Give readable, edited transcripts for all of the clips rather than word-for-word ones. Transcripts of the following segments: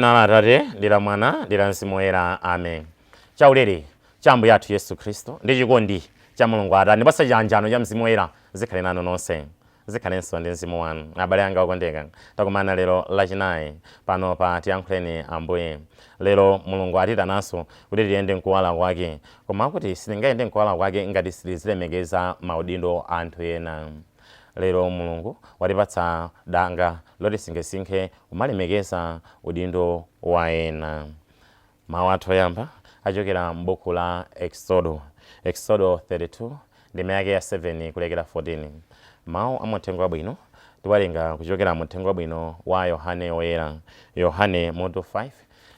Dzina la Atate ndi la Mwana ndi la Mzimu Woyera. Amen. Chaulere cha Mbuye athu Yesu Khristu ndi chikondi cha Mulungu Atate ndi chiyanjano cha Mzimu Woyera zikhale nanu nonse. Zikhalenso ndi mzimu wanu. Abale anga okondeka, takumana lero lachinayi pano pa tiyankhuleni Ambuye. Lero Mulungu atitananso kuti tiyende mkuwala kwake, koma kuti sitingayende mkuwala kwake ngati sitizilemekeza maudindo anthu ena. Lero Mulungu watipatsa danga loti sinkhe kumalemekeza udindo wa ena. Mawu athu oyamba achokera m'buku la Exodo 32 ndime yake ya 7 kulekera 14. Mawu amuthengo wabwino tiwalenga kuchokera muthengo wabwino wa Yohane Woyera, Yohane mutu 5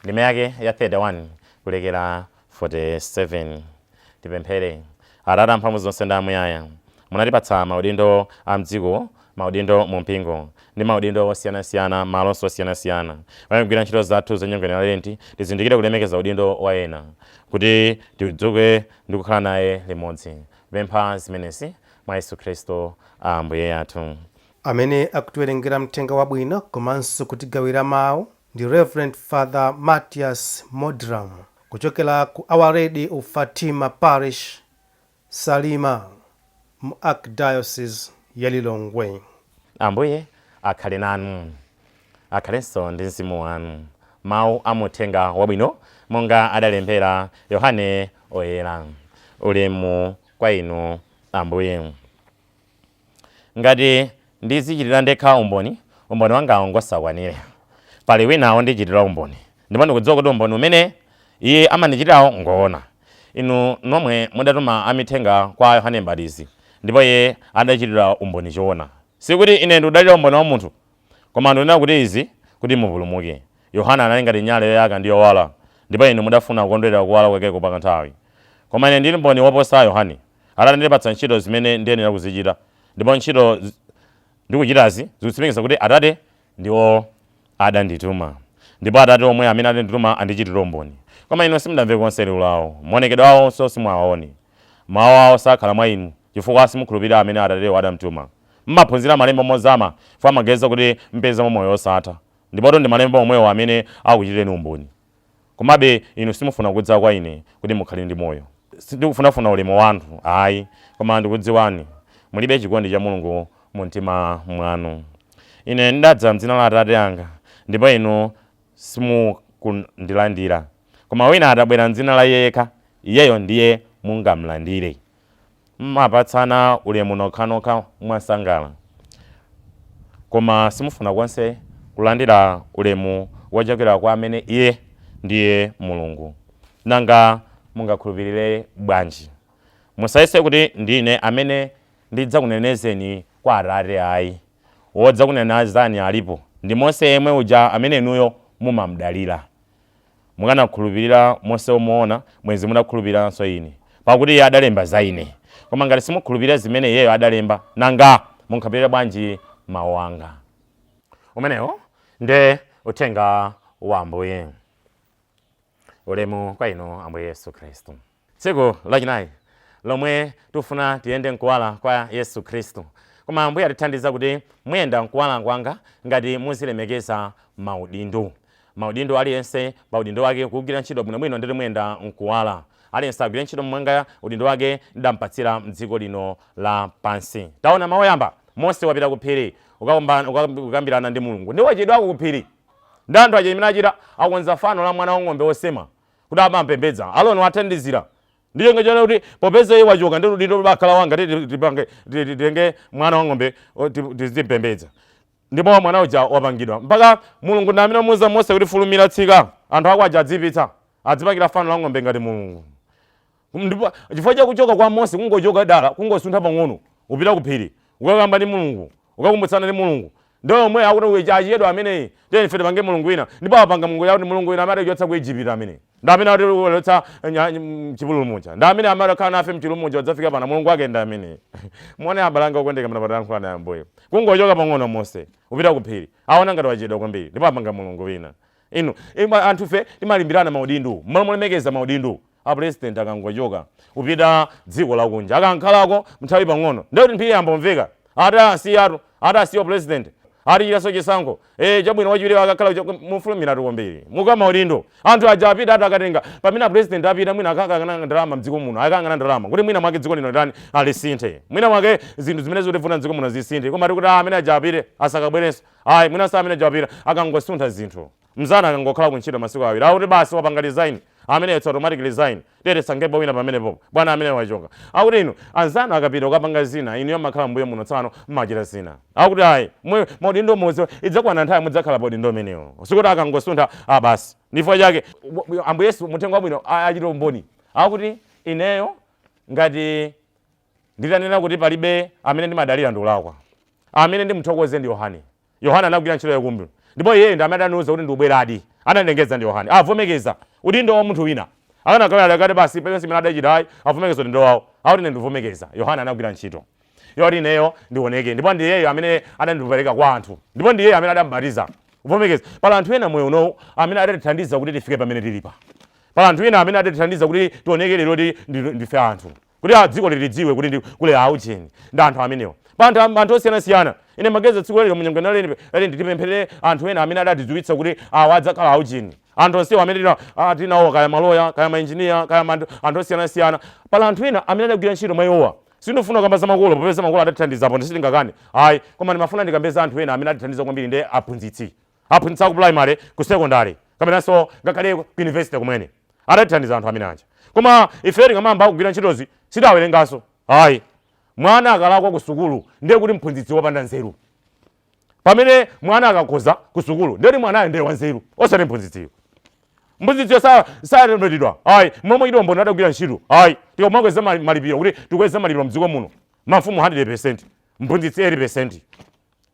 ndime yake ya 31 kulekera 47. Tipemphere. Atate amphamvu zonse ndi amuyaya, munatipatsa maudindo a mdziko, maudindo mu mpingo ndi maudindo osiyanasiyana malonso osiyanasiyana. Wayigwira ntchito zathu zonyengerera la Lent tizindikire kulemekeza udindo wa ena kuti tidzuke ndi kukhala naye limodzi. Pempha zimenezi mwa Yesu Khristu Ambuye athu. Amene akutiwerengera mthenga wabwino komanso kutigawira mawu ndi Reverend Father Mathias Modilamu kuchokera ku Our Lady of Fatima Parish, Salima, mu Archdiocese ya Lilongwe. Ambuye akhale nanu, akhalenso ndi mzimu wanu. Mawu amuthenga wabwino monga adalembera Yohane Woyera. Ulemu kwa inu Ambuye. Ngati ndizichitira ndekha umboni wanga ngosakwanire. Pali winawo ndichitira umboni, ndipo ndikudziwa kuti umboni umene iye amandichitirawo ngoona. Inu nomwe mudatuma amithenga kwa Yohane Mbatizi, ndipo iye adachitira umboni choona. Sikuti ine ndikudalira umboni wa munthu, koma ndinena kuti izi kuti mupulumuke. Yohana anali ngati nyale yoyaka ndi yowala, ndipo inu mudafuna kukondwerera kuwala kwake kupaka nthawi. Koma ine ndili mboni woposa Yohane. Atate ndipatsa ntchito zimene ndiyenera kuzichita, ndipo ntchito ndikuchitazi zikutsimikiza kuti Atate ndiwo adandituma, ndipo Atate omwe amene adandituma andichitira umboni. Koma inu simudamve konse liwu lawo, maonekedwe awo simuwaona. Mawu awo sakhala mwa inu chifukwa simukhulupirira amene Atate adamtuma. Mmaphunzira malemba mozama chifukwa maganiza kuti mpeza moyo osatha, ndipo ndi malemba omwewo amene akuchitireni umboni. Komabe inu simufuna kudza kwa ine kuti mukhale ndi moyo. Sindikufunafuna ulemu wa anthu ayi, koma ndikudziwani mulibe chikondi cha Mulungu mu mtima mwanu. Ine ndadza m'dzina la Atate anga, ndipo inu simukundilandira. Koma wina atabwera m'dzina la Iye yekha, iyeyo ndiye mungamlandire. Mmapatsana ulemu nokhanokha mwasangala, koma simufuna konse kulandira ulemu wochokera kwa amene Iye ndiye Mulungu. Nanga mungakhulupirire bwanji? Musayese kuti ndine amene ndidzakunenezeni kwa Atate ayi. Wodzakunenezani alipo, ndi Mose yemwe uja amene inuyo mumamdalira. Mukanakhulupirira Mose omuona, mwezi munakhulupiriranso ine, pakuti iye adalemba za ine. Koma ngati simukhulupirira zimene iyeyo adalemba, nanga mungakhulupirire bwanji mawu anga? Umenewo nde uthenga wa Ambuye. Ulemu kwa inu Ambuye Yesu Khristu. Tsiku lachinayi lomwe tufuna tiyende mkuwala kwa Yesu Khristu. Koma Ambuye atithandiza kuti muyenda mkuwala kwanga ngati muzilemekeza maudindo. Maudindo aliyense pa udindo wake kugwira ntchito bwinobwino nditi muyenda mkuwala. Aliyense agwire ntchito mwanga udindo wake ndampatsira mdziko lino la pansi. Taona mawu oyamba, Mose wapita ku phiri ukakambirana ndi Mulungu. Ndi wachedwa ku phiri. Ndi anthu aja imene achita akonza fano la mwana wang'ombe wosema kuti amampembedza. Aloni wathandizira. Ndiyo ngachana kuti popeza iye wachoka ndi udindo bakhala wanga titenge mwana wang'ombe tizimpembedza. Ndipo mwana uja wapangidwa. Mpaka Mulungu ndi amene amuwuza Mose kuti fulumira tsika, anthu ako aja adzipitsa, adzipakira fano la ng'ombe ngati Mulungu. Ndipo chifukwa cha kuchoka kwa Mose kungochoka dala, kungosuntha pang'ono, upita ku phiri, ukakamba ndi Mulungu, ukakumbutsana ndi Mulungu. Ndio omwe akuti achiyedwa ameneyi, ndiye ife tipange Mulungu wina, ndipo apanga Mulungu yakuti Mulungu wina amene achotsa ku Igupto ameneyi. Ndi amene atulotsa chipululu muja. Ndi amene amakhala nafe mchipululu muja adzafika pana Mulungu wake ndi amene. Muone abalanga okondeka mna patankhula na Ambuye. Kungochoka pang'ono Mose, upita ku phiri. Aona ngati wachedwa kwambiri, ndipo apanga Mulungu wina. Inu anthu fe timalimbirana maudindo, mulemekeza maudindo. A president akangochoka upita dziko lakunja akankhalako mnthawi pang'ono. Ndikuti mphiya ambomveka. Ata asiyo president. ari yaso chisango chabwino wachiwiri akakhala mufulumira tukombiri mukama ulindo anthu aja apita atakatenga pamene president apita mwina akakangana ndalama mdziko muno akakangana ndalama kuti mwina mwake dziko lino ndani alisinthe mwina mwake zinthu zimene zotifuna mdziko muno zisinthe koma tikuti amene aja apite asakabwerenso ayi mwina sa amene aja apita akangosuntha zinthu mzana akangokhala kuntchito masiku awiri akuti basi wapanga design amene it's automatic design tete sangepo wina pamene popo bwana amene wachoka akuti inu anzanu akapita ukapanga zina inu yomakhala mbuye muno tsano mmachita zina akuti ayi maudindo mozi idzakwana nthawi mudzakhala paudindo umenewo sikuti akangosuntha basi ndifo chake ambuye Yesu muthengo wabwino achita umboni akuti ineyo ngati nditanena kuti palibe amene ndimadalira ndiulakwa amene ndimuthokoze ndi Yohane anagwira ntchito yakumbi ndipo iye ndi amene aniuza kuti ndiubweradi anandengeza ndi Yohane avomekeza udindo wa munthu wina akanakhala kati basi pese imene adachitayi avomekeza udindo wawo akuti ine ndivomekeza Yohane anagwira ntchito yoti ineyo ndioneke ndipo ndi iyeyo amene adandipereka kwa anthu ndipo ndi iyeyo amene adambatiza uvomekeza pala anthu ena moyo unowu amene adatithandiza kuti tifike pamene tilipa pala anthu ena amene adatithandiza kuti tioneke lero kuti ndife anthu kuti dziko lilidziwe kuti kule aucheni ndi anthu amenewo anthu osiyanasiyana ine mageza tsiku lero Munyengo naleni nditipempherere anthu ena amene adatidziwitsa kuti adzakhala aucheni anthu onsewo amene tinawo kaya maloya kaya mainjiniya kaya anthu osiyanasiyana pala anthu ena amene adagwira ntchito mwayowa sindifuna kamba za makolo popeza makolo adatithandizapo ndisitingakane ayi koma ndimafuna ndikambeza anthu ena amene adatithandiza kwambiri ndi aphunzitsi ku primary ku secondary kamenanso ngakhale ku university kumwene adatithandiza anthu amene anja koma ife tingamamba kugwira ntchitozi sidawerenganso ayi mwana akalakwa ku sukulu ndiye kuti mphunzitsi wopanda nzeru pamene mwana akakhoza ku sukulu ndiye kuti mwanayo ndiye wanzeru osati mphunzitsiyo mphunzitsiyo satemberedwa ayi momwe chiti mboni adagwira ntchito ayi tikamwakweza malipiro kuti tikweze malipiro mdziko muno mafumu 100% mphunzitsi 80%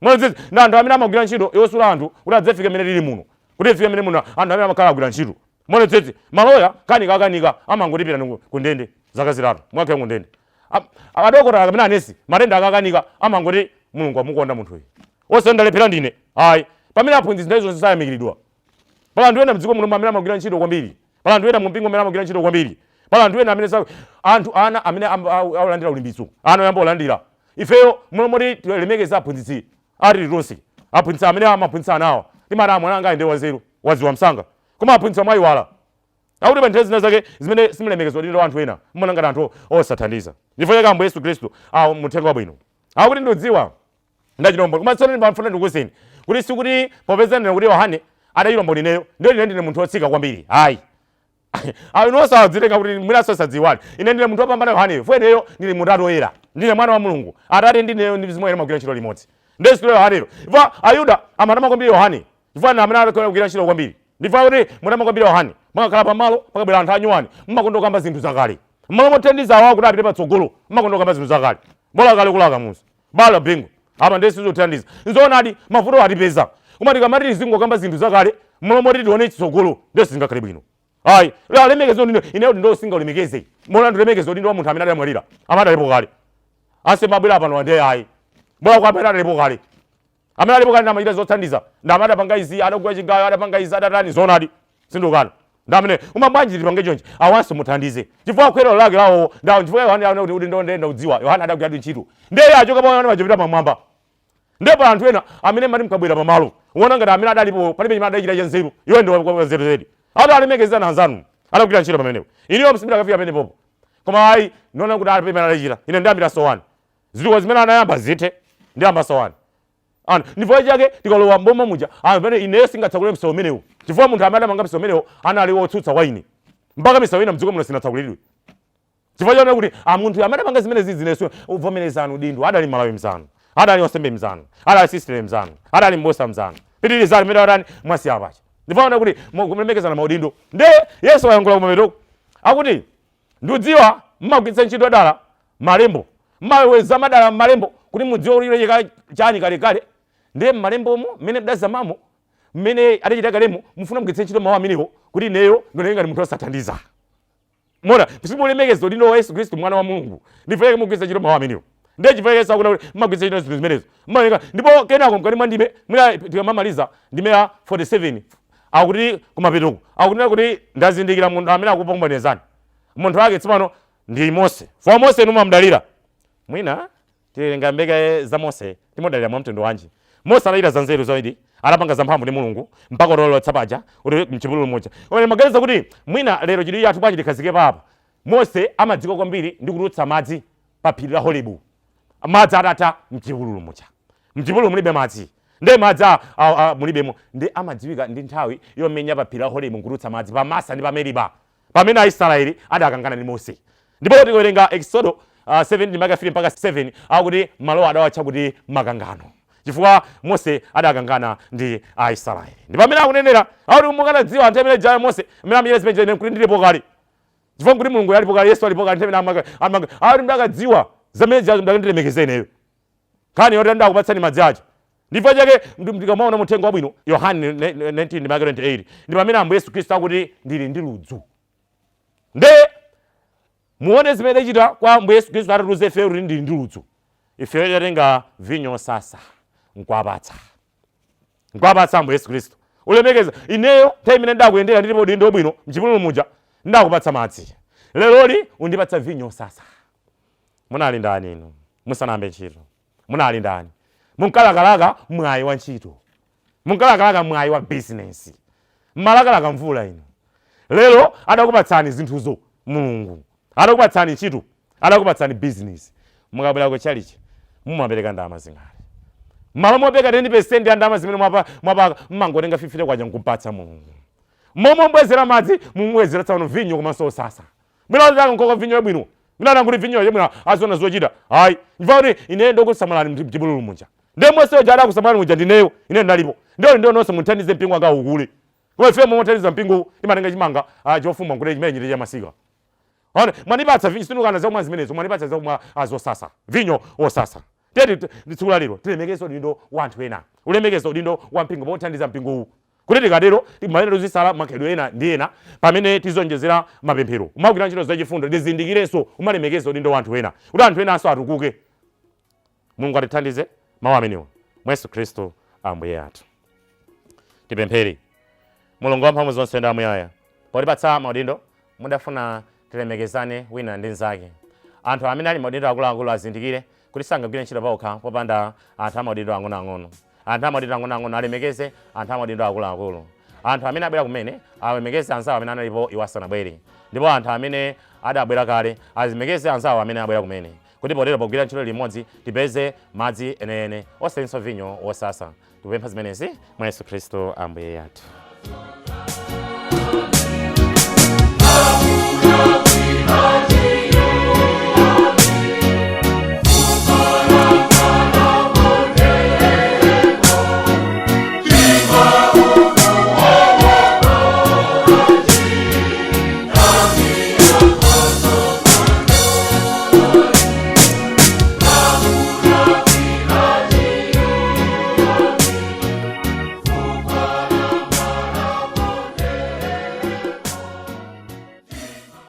mphunzitsi ndi anthu amene amagwira ntchito yosula anthu kuti adzafike mene tili muno kuti ifike mene muno anthu amene amakhala agwira ntchito mphunzitsi maloya kanika amangotipita ku ndende zaka zitatu mwakhe ku ndende akadokotala kamene anesi matenda akakanika amangoti Mulungu amukonda munthuyu osandalephera ndine ayi pamene aphunzitsi nthawi zonse sayamikiridwa pala anthu ena mdziko muno amene amagwira ntchito kwambiri pala anthu ena mumpingo amene amagwira ntchito kwambiri pala anthu ena amene ana amene aulandira ulimbitso ana oyamba olandira ifeyo moti tilemekeza aphunzitsi tonse aphunzitsi amene amaphunzitsa anawa timati mwana anga ndi wanzeru wadziwa msanga koma aphunzitsi mwayiwala akuti pa nthawi zina zake zimene simulemekezwa ndi anthu ena mmona ngati anthu osathandiza ndifo chake Ambuye Yesu Khristu muthenga wabwino akuti ndiudziwa ndachilombo koma tsono ndimafuna ndikuwuzeni kuti sikuti popeza ndine kuti Yohane adachilombo ndineyo ndiyo ndine munthu wotsika kwambiri ayi inu osawadzitenga kuti mwinaso sadziwali ine ndine munthu wopambana Yohaneyo fo ineyo ndine munthu atoyera ndine mwana wa Mulungu Atate ndineyo ndi Mzimu Woyera magwira ntchito limodzi ndiye siku Yohaneyo ifo Ayuda amatama kwambiri Yohane ifo amene akagwira ntchito kwambiri ndifo kuti mutama kwambiri Yohane mwakakhala pamalo pakabwera anthu anyuwani mmakonda kukamba zinthu zakale mmalo mothandiza awo kuti apite patsogolo mmakonda kukamba zinthu zakale bola kale kulaka musa bala bingo apa ndiye sizothandiza nzoonadi mavuto atipeza koma tikamati tizingokamba zinthu zakale mmalo moti tione chitsogolo ndiye sizingakhale bwino ayi alemekezo ineyo ndindosinga ulemekeze mona ndilemekeze ndi wa munthu amene adamwalira amene alipo kale asema abwera pano ndiye ayi bola kwa amene alipo kale amene alipo kale ndamachita zothandiza ndamati apanga izi adagwa chigayo adapanga izi adatani zoonadi sindokana ndamene umabwanji tipange chonchi awanso muthandize chifukwa khwero lake lawo ndawo chifukwa Yohane ana kuti ndenda udziwa Yohane adagwira ntchito ndiye achoka pa Yohane machipita pamwamba ndiye pa anthu ena amene mati mkabwera pamalo uona ngati amene adalipo palibe chimene adachita chanzeru iwe ndi wanzeru zedi alemekezana anzanu adagwira ntchito pamenepo iniyo msibira kafika pamenepopo koma ayi ndiona kuti alipo imene adachita ine ndiyambira sowani zituko zimene anayamba zithe ndiyamba sowani ndifo chake tikalowa mboma muja amene ineyo singatsakule msewu umenewu chifukwa munthu amene adamanga msewu umenewo anali wotsutsa kwa ine mpaka misewu ina mdziko muno sinatsakulidwe chifukwa chone kuti munthu amene adamanga zimene zizineso uvomerezanu dindo adali Malawi mzanu adali osembe mzanu adali sistere mzanu adali mbosa mzanu pitirizani mene adani mwasiya pacha ndifaona kuti mulemekezana maudindo ndiye Yesu wayankhula kumapeto akuti ndiudziwa mmagwiritsa ntchito dala malembo mmaweza madala malembo kuti mudziwe ulilecheka chani kalekale ndiye mmalembomo mmene mdazamamo mmene adachita kalemo mufuna mugwiritse ntchito mawu amenewo kuti ineyo ndioneka ngati munthu osathandiza mona simulemekeza udindo wa Yesu Khristu mwana wa Mulungu ndifeke mugwiritse ntchito mawu amenewo ndiye chifukwa Yesu akuti mmagwiritse ntchito zinthu zimenezo mmaoneka ndipo kenako mkati mwa ndime mwina tikamamaliza ndime ya 47 akuti kumapetoko akuti kuti ndazindikira munthu amene akupongonezani munthu wake tsopano ndi Mose fo Mose numamdalira mwina tilenga mbeka za Mose timodalira mwa mtundu wanji Mose analira za nzeru zaidi, anapanga za mphamvu ndi Mulungu mpaka lolo tsapaja uli mchipululu moja. Ole maganiza kuti mwina lero chidwi yathu bwanji likhazike papa. Mose amadziko kwambiri ndi kutulutsa madzi pa phiri la Horebu. Madzi atata mchipululu moja. Mchipululu mulibe madzi. Nde madzi mulibemo ndi amadziwika ndi nthawi yomenya pa phiri la Horebu kutulutsa madzi pa Masa ndi pa Meriba. Pamene Aisraeli adakangana ndi Mose. Ndipo tikuwerenga Exodo 7 ndi maka 3 mpaka 7 akuti malo adawatcha kuti makangano. Chifukwa Mose adakangana ndi Aisraeli. Ndi pamene akunenera akuti mukanadziwa anthu amene jaya Mose amene amiyezi penje kuti ndilipo kale. Chifukwa kuti Mulungu alipo kale, Yesu alipo kale, amene akuti mdakadziwa zamene ndakandilemekezeneyo. Kani yoti ndakupatsani madzi aja. Ndipo chake ndikamaona muthengo wabwino Yohane 19 ndi maka 28. Ndi pamene Ambuye Yesu Khristu akuti ndili ndi ludzu. Nde muone zimene achita kwa Ambuye Yesu Khristu atatuze ife kuti ndili ndi ludzu. Ife yatenga vinyo sasa nkwapatsa Ambuye Yesu Khristu. Ulemekeza ineyo nthawi imene ndakuyendera ndilipo udindo wabwino mchipululu muja ndakupatsa madzi. Leloli undipatsa vinyo sasa. Munali ndani inu? Musanambe ntchito. Munali ndani? Munkalakalaka mwayi wa ntchito. Munkalakalaka mwayi wa business. Mmalakalaka mvula inu. Lero adakupatsani zinthuzo Mulungu. Adakupatsani ntchito. Adakupatsani business. Mukabwera ku chalichi mumapereka ndalama zingati. Malo mopeka 10% ya ndalama zimene mwapaka mmangotenga 50 kwaja nkupatsa Mulungu. Momo mbwezera madzi mumwezera tsano vinyo komanso sasa. Mina ndanga nkoka vinyo bwino. Mina ndanga kuti vinyo yemwe azona zochita. Hayi, mvauri ine ndokusamalani mchipululu muja. Ndemwese ojada kusamalani muja ndineyo, ine ndalipo. Ndio nonse muthandize mpingo anga ukule. Koma ife mumuthandiza mpingo imatenga chimanga chofuma ngule chimene chili cha masika. Hone mwanipatsa vinyo sinukana za mwazi zimenezo, mwanipatsa za azosasa. Vinyo osasa. Tete nditsula lero tilemekezo dindo wanthu ena. Ulemekezo dindo wa mpingo mothandiza mpingo uwu. Kuti tikatero timalero zisala makedwe ena ndi ena pamene tizonjezera mapemphero. Umagwira ntchito zachifundo ndizindikirenso umalemekezo dindo wanthu ena. Kuti anthu ena aso atukuke. Mulungu atithandize mawu amenewo. Yesu Khristu Ambuye athu. Tipemphere. Mulungu wamphamvu zonse ndi amuyaya. Potipatsa maudindo mudafuna tilemekezane wina ndi nzake. Anthu amene ali maudindo akuluakulu azindikire kuti sangagwire ntchito pawokha popanda anthu amaudindo ang'onoang'ono. Anthu amaudindo ang'onoang'ono alemekeze anthu amaudindo akuluakulu. Anthu amene abwera kumene alemekeze anzawo amene analipo iwo asanabwere. Ndipo anthu amene adabwera kale alemekeze anzawo amene abwera kumene. Kuti potero pogwira ntchito limodzi tipeze madzi ene osenso vinyo wosasa. Tupempha zimenezi mwa Yesu Khristu Ambuye athu.